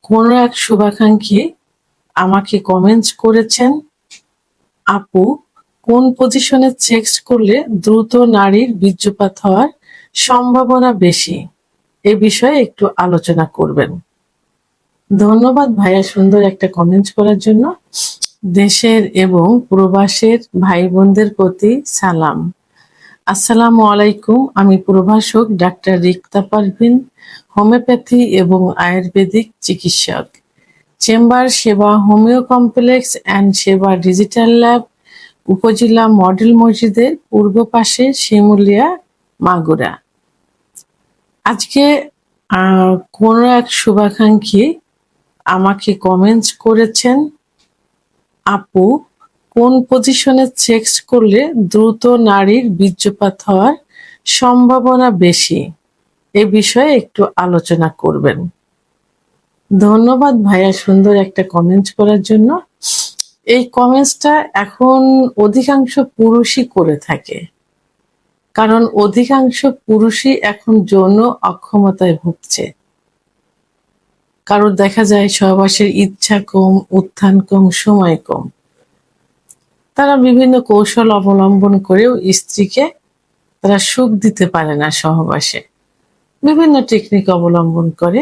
কোনো এক শুভাকাঙ্ক্ষী আমাকে কমেন্টস করেছেন, আপু কোন পজিশনে সেক্স করলে দ্রুত নারীর বীর্যপাত হওয়ার সম্ভাবনা বেশি? এ বিষয়ে একটু আলোচনা করবেন। ধন্যবাদ ভাইয়া সুন্দর একটা কমেন্টস করার জন্য। দেশের এবং প্রবাসের ভাই বোনদের প্রতি সালাম। আসসালামু আলাইকুম। আমি প্রভাষক ডাক্তার রিক্তা পারভিন, হোমিওপ্যাথি এবং আয়ুর্বেদিক চিকিৎসক। চেম্বার সেবা হোমিও কমপ্লেক্স অ্যান্ড সেবা ডিজিটাল ল্যাব, উপজেলা মডেল মসজিদের পূর্ব পাশে, শিমুলিয়া, মাগুরা। আজকে কোনো এক শুভাকাঙ্ক্ষী আমাকে কমেন্টস করেছেন, আপু কোন পজিশনে সেক্স করলে দ্রুত নারীর বীর্যপাত হওয়ার সম্ভাবনা বেশি? এ বিষয়ে একটু আলোচনা করবেন। ধন্যবাদ ভাইয়া সুন্দর একটা কমেন্টস করার জন্য। এই কমেন্টসটা এখন অধিকাংশ পুরুষই করে থাকে, কারণ অধিকাংশ পুরুষই এখন যৌন অক্ষমতায় ভুগছে। কারোর দেখা যায় সহবাসের ইচ্ছা কম, উত্থান কম, সময় কম। তারা বিভিন্ন কৌশল অবলম্বন করেও স্ত্রীকে তারা সুখ দিতে পারে না সহবাসে, বিভিন্ন টেকনিক অবলম্বন করে।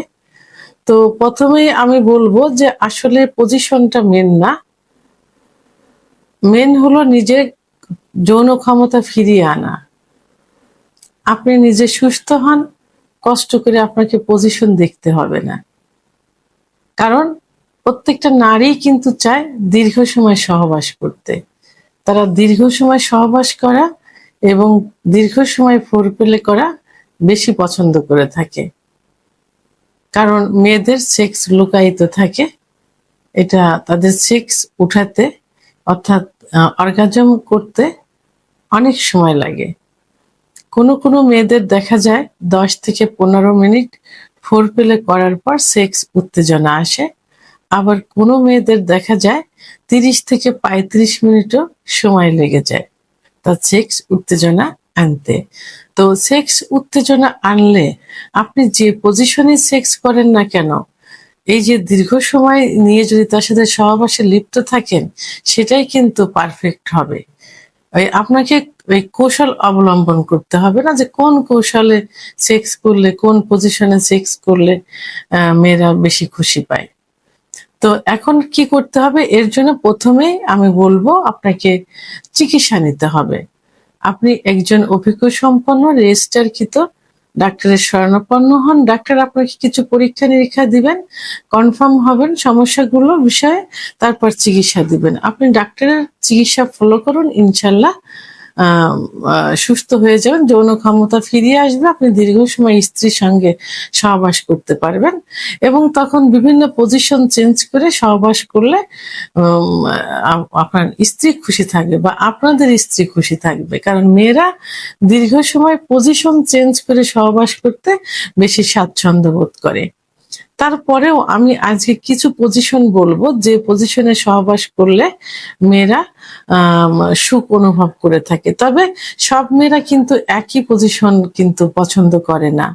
তো প্রথমেই আমি বলবো যে আসলে পজিশনটা মেন না, মেন হলো নিজের যৌন ক্ষমতা ফিরিয়ে আনা। আপনি নিজে সুস্থ হন, কষ্ট করে আপনাকে পজিশন দেখতে হবে না। কারণ প্রত্যেকটা নারী কিন্তু চায় দীর্ঘ সময় সহবাস করতে। তারা দীর্ঘ সময় সহবাস করা এবং দীর্ঘ সময় ফোরপ্লে করা বেশি পছন্দ করে থাকে। কারণ মেয়েদের সেক্স লুকায়িত থাকে, এটা তাদের সেক্স উঠাতে অর্থাৎ অর্গাজম করতে অনেক সময় লাগে। কোনো কোনো মেয়েদের দেখা যায় 10 থেকে 15 মিনিট ফোরপ্লে করার পর সেক্স উত্তেজনা আসে। আবার কোনো মেয়েদের দেখা যায় 30 থেকে 35 মিনিটও সময় লেগে যায় তার সেক্স উত্তেজনা আনতে। তো সেক্স উত্তেজনা আনলে আপনি যে পজিশনে সেক্স করেন না কেন, এই যে দীর্ঘ সময় নিয়ে যদি তার সাথে সহবাসে লিপ্ত থাকেন, সেটাই কিন্তু পারফেক্ট হবে। আপনাকে ওই কৌশল অবলম্বন করতে হবে না যে কোন কৌশলে সেক্স করলে, কোন পজিশনে সেক্স করলে মেয়েরা বেশি খুশি পায়। তো এখন কি করতে হবে? এর জন্য প্রথমেই আমি বলবো আপনাকে চিকিৎসা নিতে হবে। আপনি একজন অভিজ্ঞ সম্পন্ন রেজিস্টারকৃত ডাক্তারের শরণাপন্ন হন। ডাক্তার আপনাকে কিছু পরীক্ষা নিরীক্ষা দিবেন, কনফার্ম হবেন সমস্যাগুলো বিষয়ে, তারপর চিকিৎসা দিবেন। আপনি ডাক্তারের চিকিৎসা ফলো করুন, ইনশাল্লাহ সুস্থ হয়ে যাবেন, যৌন ক্ষমতা ফিরিয়ে আসবে, আপনি দীর্ঘ সময় স্ত্রীর সঙ্গে সহবাস করতে পারবেন এবং তখন বিভিন্ন পজিশন চেঞ্জ করে সহবাস করলে আপনার স্ত্রী খুশি থাকবে বা আপনাদের স্ত্রী খুশি থাকবে। কারণ মেয়েরা দীর্ঘ সময় পজিশন চেঞ্জ করে সহবাস করতে বেশি স্বাচ্ছন্দ্য বোধ করে। তারপরেও আমি আজকে কিছু পজিশন বলবো যে পজিশনে সহবাস করলে মেয়েরা সুখ অনুভব করে থাকে। তবে সব মেয়েরা কিন্তু একই পজিশন কিন্তু পছন্দ করে না।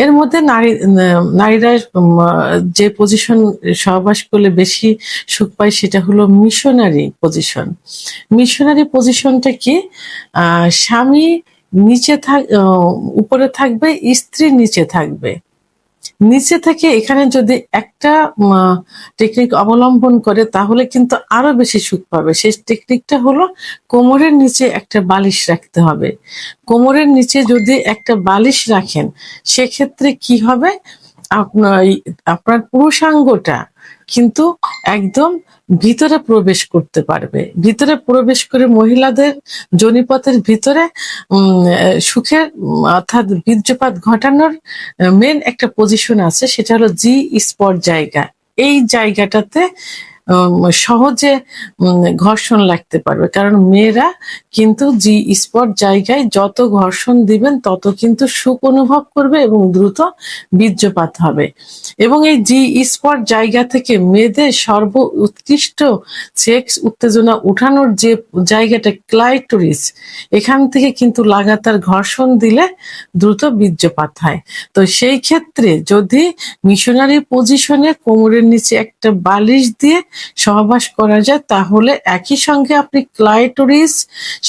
এর মধ্যে নারীরা যে পজিশন সহবাস করলে বেশি সুখ পায় সেটা হলো মিশনারি পজিশন। মিশনারি পজিশনটা কি? স্বামী নিচে উপরে থাকবে, স্ত্রী নিচে থাকবে। নিচে থেকে এখানে যদি একটা টেকনিক অবলম্বন করে তাহলে কিন্তু আরো বেশি সুখ পাবে। সেই টেকনিকটা হলো কোমরের নিচে একটা বালিশ রাখতে হবে। কোমরের নিচে যদি একটা বালিশ রাখেন, সেক্ষেত্রে কি হবে? আপনার পুরুষাঙ্গটা কিন্তু একদম ভিতরে প্রবেশ করতে পারবে। ভিতরে প্রবেশ করে মহিলাদের যোনিপথের ভিতরে সুখের অর্থাৎ বীর্যপাত ঘটানোর মেন একটা পজিশন আছে, সেটা হলো জি স্পট জায়গা। এই জায়গাটাতে সহজে ঘর্ষণ লাগতে পারবে, কারণ মেয়েরা কিন্তু জি স্পট জায়গায় যত ঘর্ষণ দিবেন তত কিন্তু সুখ অনুভব করবে এবং দ্রুত বীর্যপাত হবে। এবং এই জি স্পট জায়গা থেকে মেয়েদের সর্ব উৎকৃষ্ট সেক্স উত্তেজনা উঠানোর যে জায়গাটা ক্লাইটোরিস, এখান থেকে কিন্তু লাগাতার ঘর্ষণ দিলে দ্রুত বীর্যপাত হয়। তো সেই ক্ষেত্রে যদি মিশনারি পজিশনে কোমরের নিচে একটা বালিশ দিয়ে সহবাস করা যায়, তাহলে একই সঙ্গে আপনি ক্লাইটোরিস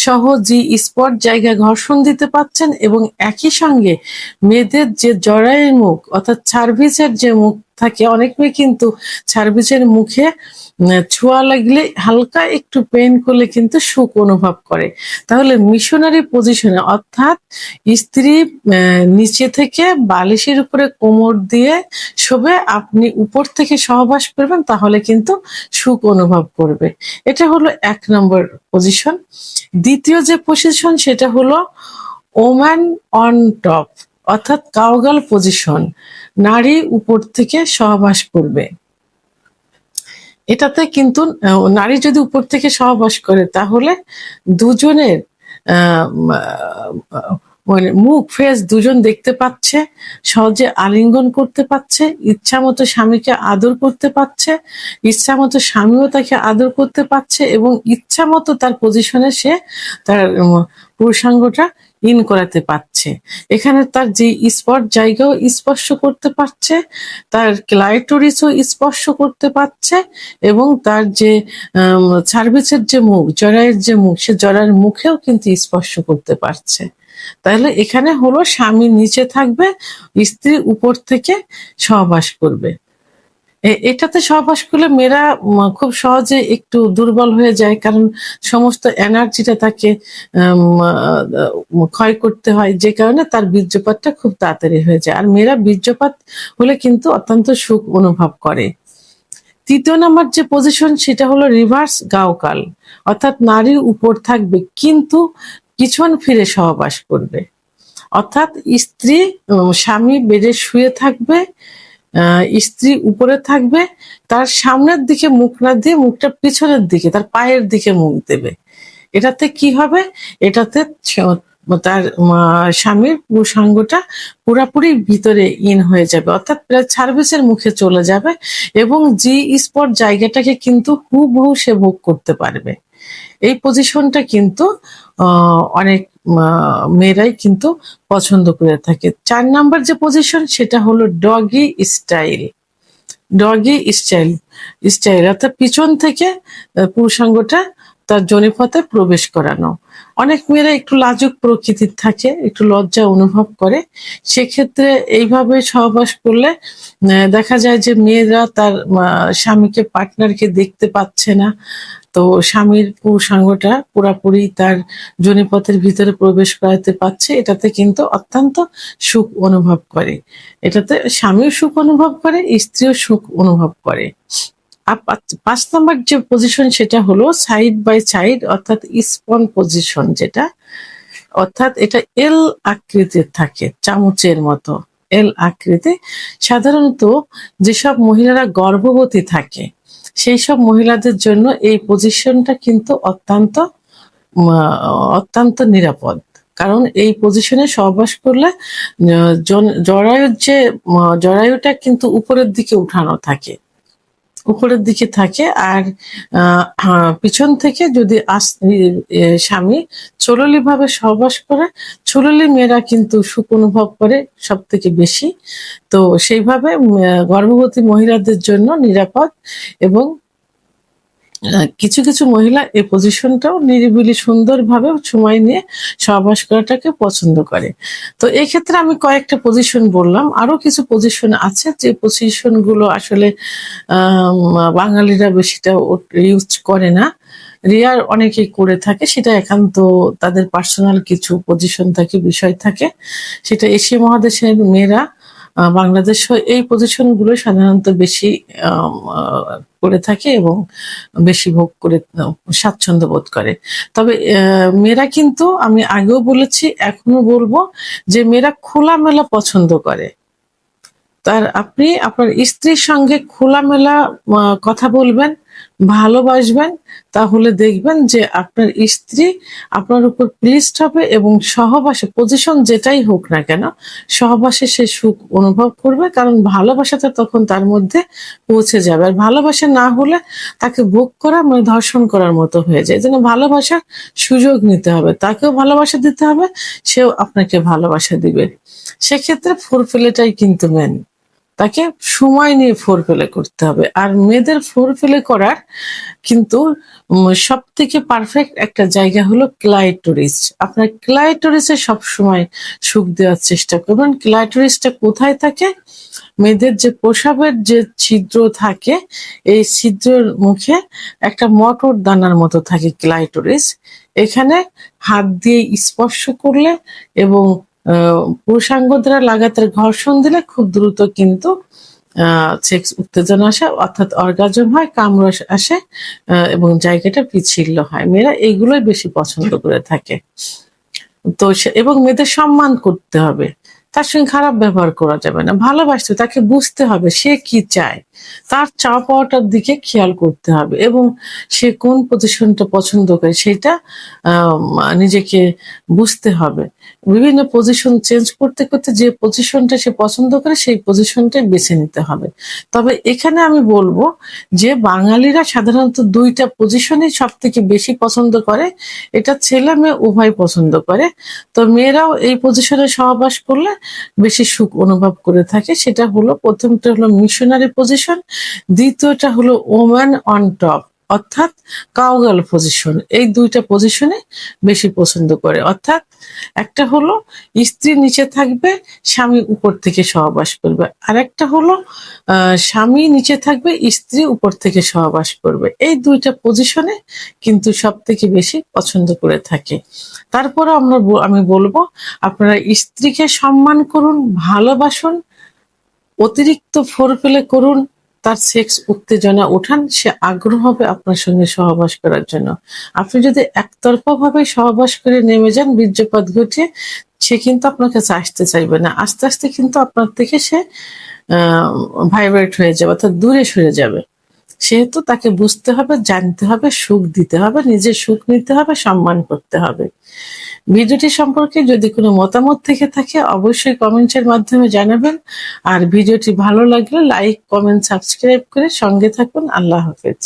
সহ জি স্পট জায়গায় ঘর্ষণ দিতে পারছেন এবং একই সঙ্গে মেয়েদের যে জরায়ুর মুখ অর্থাৎ সার্ভিসের যে মুখ থাকে, অনেক মেয়ে কিন্তু সার্ভিসের মুখে ছোঁয়া লাগলে হালকা একটু পেন করলে কিন্তু সুখ অনুভব করে। তাহলে মিশনারি পজিশনে অর্থাৎ স্ত্রী নিচে থেকে বালিশের উপরে কোমর দিয়ে শোবে, আপনি উপর থেকে সহবাস করবেন, তাহলে কিন্তু সুখ অনুভব করবে। এটা হলো 1 নম্বর পজিশন। দ্বিতীয় যে পজিশন সেটা হলো ওম্যান অন টপ অর্থাৎ কাউগাল পজিশন, নারী উপর থেকে সহবাস করবে। এটাতে কিন্তু নারী যদি উপর থেকে সহবাস করে তাহলে দুজনের মানে মুখ ফেস দুজন দেখতে পাচ্ছে, সহজে আলিঙ্গন করতে পারছে, ইচ্ছা মতো স্বামীকে আদর করতে পারছে, ইচ্ছা মতো স্বামীও তাকে আদর করতে পারছে এবং ইচ্ছা মতো তার পজিশনে সে তার পুরুষাঙ্গটা ইন করাতে পারছে। এখানে তার যে স্পট জায়গাও স্পর্শ করতে পারছে, তার ক্লাইটোরিসও স্পর্শ করতে পারছে এবং তার যে সার্ভিসের যে মুখ, জরায়ের যে মুখ, সে জরায়ের মুখেও কিন্তু স্পর্শ করতে পারছে। তাহলে এখানে হলো স্বামী নিচে থাকবে, স্ত্রী উপর থেকে সহবাস করবে। এটাতে সহবাস করলে মেয়েরা খুব সহজে একটু দুর্বল হয়ে যায়, কারণ সমস্ত এনার্জিটা তাকে ক্ষয় করতে হয়, যে কারণে তার বীর্যপাতটা খুব তাড়াতাড়ি হয়ে যায়। আর মেয়েরা বীর্যপাত হলে কিন্তু অত্যন্ত সুখ অনুভব করে। তৃতীয় নম্বর যে পজিশন সেটা হলো রিভার্স গাওকাল, অর্থাৎ নারীর উপর থাকবে কিন্তু পিছন ফিরে সহবাস করবে। অর্থাৎ স্ত্রী স্বামী বেডে শুয়ে থাকবে, স্ত্রী উপরে থাকবে, তার সামনের দিকে মুখ না দিয়ে মুখটা পিছনের দিকে তার পায়ের দিকে মুখ দেবে। এটাতে কি হবে? এটাতে তার স্বামীর পুরুষাঙ্গটা পুরাপুরি ভিতরে ইন হয়ে যাবে, অর্থাৎ প্রায় সার্ভিসের মুখে চলে যাবে এবং জি স্পট জায়গাটাকে কিন্তু হুবহু সে ভোগ করতে পারবে। এই পজিশনটা কিন্তু অনেক মেয়েরাই কিন্তু পছন্দ করে থাকে। 4 নাম্বার যে পজিশন সেটা হলো ডগি স্টাইল। ডগি স্টাইল অর্থাৎ পিছন থেকে পুরুষাঙ্গটা তার যোনিপথে প্রবেশ করানো। অনেক মেয়েরা একটু লাজুক প্রকৃতির থাকে, একটু লজ্জা অনুভব করে, সেক্ষেত্রে এইভাবে সহবাস করলে দেখা যায় যে মেয়েরা তার স্বামীকে, পার্টনারকে দেখতে পাচ্ছে না, তো স্বামীর পুরুষাঙ্গটা পুরাপুরি তার যোনিপথের ভিতরে প্রবেশ করাতে পারছে। এটাতে কিন্তু অত্যন্ত সুখ অনুভব করে, এটাতে স্বামীও সুখ অনুভব করে, স্ত্রীও সুখ অনুভব করে। 5 নম্বর যে পজিশন সেটা হলো সাইড বাই সাইড অর্থাৎ স্পন পজিশন, যেটা অর্থাৎ এটা এল আকৃতির থাকে, চামচের মতো এল আকৃতি। সাধারণত যেসব মহিলারা গর্ভবতী থাকে সেই সব মহিলাদের জন্য এই পজিশনটা কিন্তু অত্যন্ত নিরাপদ, কারণ এই পজিশনে সহবাস করলে জরায়ুটা কিন্তু উপরের দিকে উঠানো থাকে, উপরের দিকে থাকে। আর পিছন থেকে যদি স্বামী চললি ভাবে সহবাস করে, চললি মেয়েরা কিন্তু সুখ অনুভব করে সব থেকে বেশি। তো সেইভাবে গর্ভবতী মহিলাদের জন্য নিরাপদ এবং কিছু কিছু মহিলা এই পজিশনটাও নিরিবিলি সুন্দরভাবে সময় নিয়ে সহবাস করাটাকে পছন্দ করে। তো এই ক্ষেত্রে আমি কয়েকটা পজিশন বললাম, আরো কিছু পজিশন আছে যে পজিশন গুলো আসলে বাঙালিরা বেশিটা ইউজ করে না, রিয়ার অনেকেই করে থাকে, সেটা একান্ত তাদের পার্সোনাল কিছু পজিশন থাকে, বিষয় থাকে। সেটা এশিয়া মহাদেশের মেয়েরা বাংলাদেশ এই পজিশন গুলো সাধারণত বেশি করে থাকে এবং বেশি ভোগ করে স্বাচ্ছন্দ্য বোধ করে। তবে মেয়েরা কিন্তু, আমি আগেও বলেছি এখনো বলবো, যে মেয়েরা খোলামেলা পছন্দ করে। আপনি আপনার স্ত্রীর সঙ্গে খোলামেলা কথা বলবেন, ভালোবাসবেন, তাহলে দেখবেন যে আপনার স্ত্রী আপনার উপর প্লিজড হবে এবং সহবাসে পজিশন যেটাই হোক না কেন সহবাসে সে সুখ অনুভব করবে, কারণ ভালোবাসাটা তখন তার মধ্যে পৌঁছে যাবে। আর ভালোবাসা না হলে তাকে ভোগ করা মানে ধর্ষণ করার মতো হয়ে যায়। এই জন্য ভালোবাসার সুযোগ নিতে হবে, তাকেও ভালোবাসা দিতে হবে, সেও আপনাকে ভালোবাসা দিবে। সেক্ষেত্রে ফোরপ্লেটাই কিন্তু মেন, তাকে সময় নিয়ে ফোরপ্লে করতে হবে। আর মেয়েদের ফোরপ্লে করার কিন্তু সব থেকে পারফেক্ট একটা জায়গা হলো ক্লাইটোরিস। আপনার ক্লাইটোরিসে সবসময় সুখ দেওয়ার চেষ্টা করবেন। ক্লাইটোরিসটা কোথায় থাকে? মেয়েদের যে প্রসাবের যে ছিদ্র থাকে, এই ছিদ্রের মুখে একটা মটর দানার মতো থাকে ক্লাইটোরিস। এখানে হাত দিয়ে স্পর্শ করলে এবং পুরুষাঙ্গ দ্বারা লাগাতার ঘর্ষণ দিলে খুব দ্রুত কিন্তু সেক্স উত্তেজনা আসে, অর্থাৎ অর্গাজম হয়, কামরস আসে এবং জায়গাটা পিচ্ছিল হয়। মেয়েরা এইগুলোই বেশি পছন্দ করে থাকে। তো এবং মেয়েদের সম্মান করতে হবে, তার সঙ্গে খারাপ ব্যবহার করা যাবে না, ভালোবাসতে তাকে বুঝতে হবে সে কি চায়, তার চাওয়া পাওয়াটার দিকে খেয়াল করতে হবে এবং সে কোন পজিশনটা পছন্দ করে সেটা নিজেকে বুঝতে হবে। বিভিন্ন পজিশন চেঞ্জ করতে করতে যে পজিশনটা সে পছন্দ করে সেই পজিশনটাই বেছে নিতে হবে। তবে এখানে আমি বলবো যে বাঙালিরা সাধারণত দুইটা পজিশনই সব থেকে বেশি পছন্দ করে, এটা ছেলে মেয়ে উভয় পছন্দ করে। তো মেয়েরাও এই পজিশনে সহবাস করলে বেশি সুখ অনুভব করে থাকে। সেটা হলো, প্রথমটা হলো মিশনারি পজিশন, দ্বিতীয়টা হলো ওম্যান অন টপ অর্থাৎ কাউগার্ল পজিশন। এই দুইটা পজিশনে বেশি পছন্দ করে। অর্থাৎ একটা হলো স্ত্রী নিচে থাকবে, স্বামী উপর থেকে সহবাস করবে, আর একটা হলো স্বামী নিচে থাকবে, স্ত্রী উপর থেকে সহবাস করবে। এই দুইটা পজিশনে কিন্তু সব থেকে বেশি পছন্দ করে থাকে। তারপরে আমি বলবো আপনারা স্ত্রীকে সম্মান করুন, ভালোবাসুন, অতিরিক্ত ফোরপ্লে করুন, তার সেক্স উত্তেজনা ওঠান, সে আগ্রহ হবে আপনার সঙ্গে সহবাস করার জন্য। আপনি যদি একতরফা ভাবে সহবাস করে নেমে যান বীর্যপাত ঘটিয়ে, সে কিন্তু আপনার কাছে আসতে চাইবে না। আস্তে আস্তে কিন্তু আপনার থেকে সে ভাইব্রেট হয়ে যাবে, অর্থাৎ দূরে সরে যাবে। সেহেতু তাকে বুঝতে হবে, জানতে হবে, সুখ দিতে হবে, নিজের সুখ নিতে হবে, সম্মান করতে হবে। ভিডিওটি সম্পর্কে যদি কোনো মতামত থেকে থাকে অবশ্যই কমেন্টের মাধ্যমে জানাবেন। আর ভিডিওটি ভালো লাগলে লাইক, কমেন্ট, সাবস্ক্রাইব করে সঙ্গে থাকুন। আল্লাহ হাফেজ।